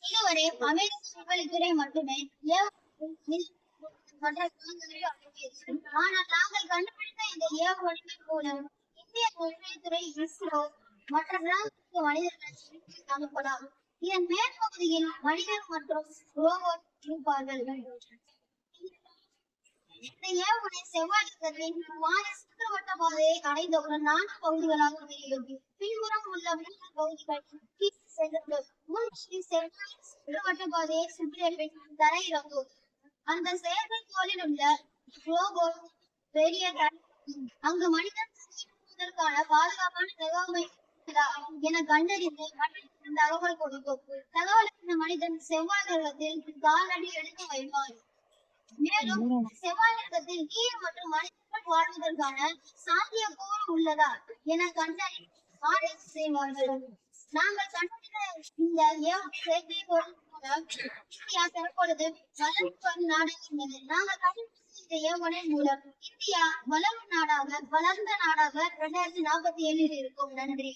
இதுவரை அமெரிக்க விண்வெளித்துறை மட்டுமே ஆனால் நாங்கள் கண்டுபிடித்த இந்த ஏவுகணையின் மூலம் இந்திய விண்வெளித்துறை இஸ்ரோ மற்ற கிரகங்களுக்கு மனிதர்கள் அனுப்பலாம். இதன் மேற்பகுதியில் மனிதர் மற்றும் ரோபோட் இருப்பார்கள். இந்த ஏவுகணை செவ்வாய் கிரகத்தின் மாறி சுற்றுவட்ட பாதையை அடைந்தவுடன் 4 பகுதிகளாக பிரியும். பின்புறம் உள்ள 3 பகுதிகள் செவ்வாய் சுற்றுவட்ட பாதையை சுற்றிய பின் தரையிறங்கும். அந்த செயற்கைக்கோளில் உள்ள ரோபோட் பெரிய அங்கு மனிதன் பாதுகாப்பான தகவமை என கண்டறிந்து தகவல் கொடுக்கும். தகவல் இந்த மனிதன் செவ்வாய் கிரகத்தில் காலடி எடுத்து வைப்பார். மேலும் செவ்வாய் கிரகத்தில் நீர் மற்றும் மனிதர்கள் வாழ்வதற்கான சாத்தியக்கூறு உள்ளதா என கண்டறிய ஆராய்ச்சி செய்வார்கள். நாங்கள் கண்டுபிடித்த இந்த செயற்கைக்கோள் மூலம் இந்தியா தற்பொழுது வளர்ந்து வரும் நாடாக நாங்கள் கண்டுபிடித்த இந்த ஏவுகணை மூலம் இந்தியா வளர்ந்த நாடாக 2047 இருக்கும். நன்றி.